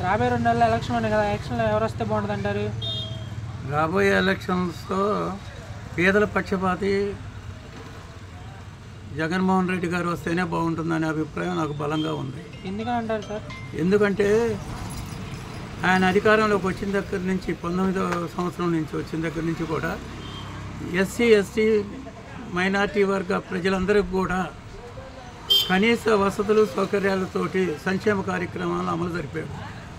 రాబోయే 2 నెలల ఎలక్షన్ ఉంది కదా, ఎలక్షన్లో ఎవరు వస్తే బాగుంటుందంటారు? రాబోయే ఎలక్షన్స్తో పేదల పక్షపాతి జగన్మోహన్ రెడ్డి గారు వస్తేనే బాగుంటుందనే అభిప్రాయం నాకు బలంగా ఉంది. ఎందుకని అంటారు సార్? ఎందుకంటే ఆయన అధికారంలోకి వచ్చిన దగ్గర నుంచి 19వ సంవత్సరం నుంచి వచ్చిన దగ్గర నుంచి కూడా ఎస్సీ ఎస్టీ మైనార్టీ వర్గ ప్రజలందరికీ కూడా కనీస వసతులు సౌకర్యాలతోటి సంక్షేమ కార్యక్రమాలు అమలు జరిపాడు.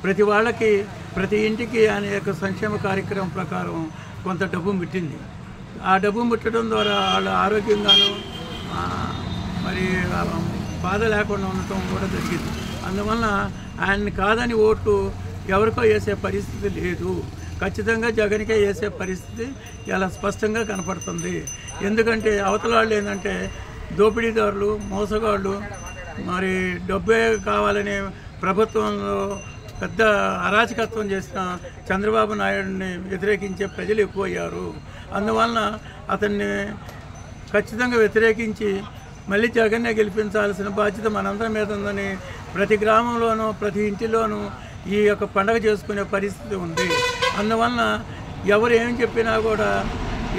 ప్రతి వాళ్ళకి ప్రతి ఇంటికి ఆయన యొక్క సంక్షేమ కార్యక్రమం ప్రకారం కొంత డబ్బు ముట్టింది. ఆ డబ్బు ముట్టడం ద్వారా వాళ్ళ ఆరోగ్యంగాను మరి బాధ లేకుండా ఉండటం కూడా జరిగింది. అందువలన ఆయన్ని కాదని ఓట్లు ఎవరికో వేసే పరిస్థితి లేదు. ఖచ్చితంగా జగన్కే వేసే పరిస్థితి ఇలా స్పష్టంగా కనపడుతుంది. ఎందుకంటే అవతల వాళ్ళు ఏంటంటే దోపిడీదారులు, మోసగాళ్ళు, మరి డబ్బే కావాలనే ప్రభుత్వంలో పెద్ద అరాచకత్వం చేసిన చంద్రబాబు నాయుడిని వ్యతిరేకించే ప్రజలు ఎక్కువయ్యారు. అందువలన అతన్ని ఖచ్చితంగా వ్యతిరేకించి మళ్ళీ జగన్నే గెలిపించాల్సిన బాధ్యత మనందరి మీద ఉందని ప్రతి గ్రామంలోనూ ప్రతి ఇంటిలోనూ ఈ యొక్క పండగ చేసుకునే పరిస్థితి ఉంది. అందువలన ఎవరు ఏం చెప్పినా కూడా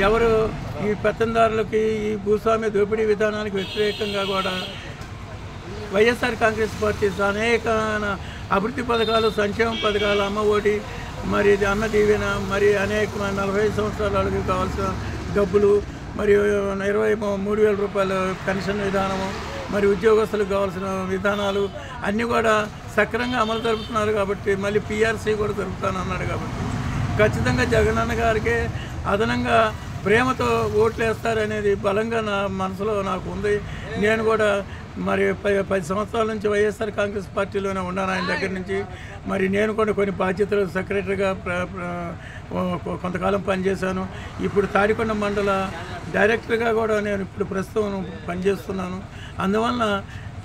ఎవరు ఈ పెత్తందారులకి ఈ భూస్వామ్య దోపిడీ విధానానికి వ్యతిరేకంగా కూడా వైఎస్ఆర్ కాంగ్రెస్ పార్టీ అనేక అభివృద్ధి పథకాలు, సంక్షేమ పథకాలు, అమ్మ ఒడి, మరి అన్న దీవెన, మరి అనేక 45 సంవత్సరాల వాళ్ళకి కావాల్సిన డబ్బులు, మరియు 23,000 రూపాయల పెన్షన్ విధానము, మరి ఉద్యోగస్తులకు కావాల్సిన విధానాలు అన్నీ కూడా సక్రమంగా అమలు జరుపుతున్నారు. కాబట్టి మళ్ళీ పిఆర్సీ కూడా జరుపుతానన్నాడు. కాబట్టి ఖచ్చితంగా జగనన్న గారికి అదనంగా ప్రేమతో ఓట్లు వేస్తారనేది బలంగా నా మనసులో నాకు ఉంది. నేను కూడా మరి 10 సంవత్సరాల నుంచి వైఎస్ఆర్ కాంగ్రెస్ పార్టీలోనే ఉన్నాను ఆయన దగ్గర నుంచి. మరి నేను కూడా కొన్ని బాధ్యతలు సెక్రటరీగా కొంతకాలం పనిచేశాను. ఇప్పుడు తాడికొండ మండల డైరెక్టర్గా కూడా నేను ఇప్పుడు ప్రస్తుతం పనిచేస్తున్నాను. అందువలన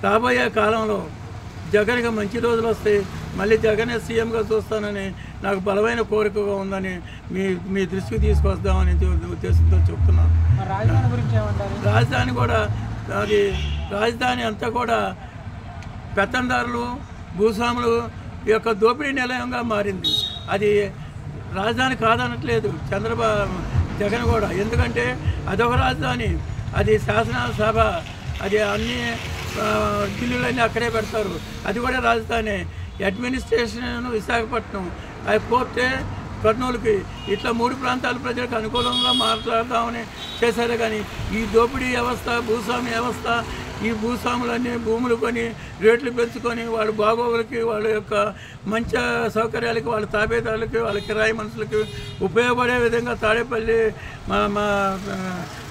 రాబోయే కాలంలో జగన్గా మంచి రోజులు వస్తాయి, మళ్ళీ జగనే సీఎంగా చూస్తానని నాకు బలమైన కోరికగా ఉందని మీ దృష్టికి తీసుకొస్తామని ఉద్దేశంతో చెప్తున్నాను. రాజధాని గురించి ఏమంటారు? రాజధాని కూడా రాజధాని అంతా కూడా పెత్తందారులు, భూస్వాములు యొక్క దోపిడీ నిలయంగా మారింది. అది రాజధాని కాదనట్లేదు జగన్ కూడా. ఎందుకంటే అదొక రాజధాని, అది శాసనసభ, అది అన్ని బిల్లులన్నీ అక్కడే పెడతారు, అది కూడా రాజధాని. అడ్మినిస్ట్రేషన్ విశాఖపట్నం, కోర్టే కర్నూలుకి. ఇట్లా 3 ప్రాంతాల ప్రజలకు అనుకూలంగా మాట్లాడదామని చేశారు. కానీ ఈ దోపిడీ వ్యవస్థ, భూస్వామ్య వ్యవస్థ, ఈ భూస్వాములన్నీ భూములు కొని రేట్లు పెంచుకొని వాళ్ళ బాగోగులకి, వాళ్ళ యొక్క మంచి సౌకర్యాలకి, వాళ్ళ తాబేదారులకి, వాళ్ళ కిరాయి మనుషులకి ఉపయోగపడే విధంగా తాడేపల్లి మా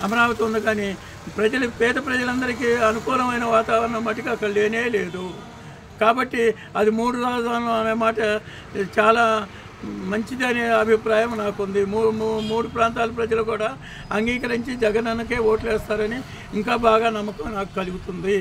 అమరావతి ఉంది. కానీ పేద ప్రజలందరికీ అనుకూలమైన వాతావరణం మటుకు అక్కడ లేనే లేదు. కాబట్టి అది 3 రాజధానులు అనే మాట చాలా మంచిది అనే అభిప్రాయం నాకుంది. 3 ప్రాంతాల ప్రజలు కూడా అంగీకరించి జగనన్నకే ఓట్లు వేస్తారని ఇంకా బాగా నమ్మకం నాకు కలుగుతుంది.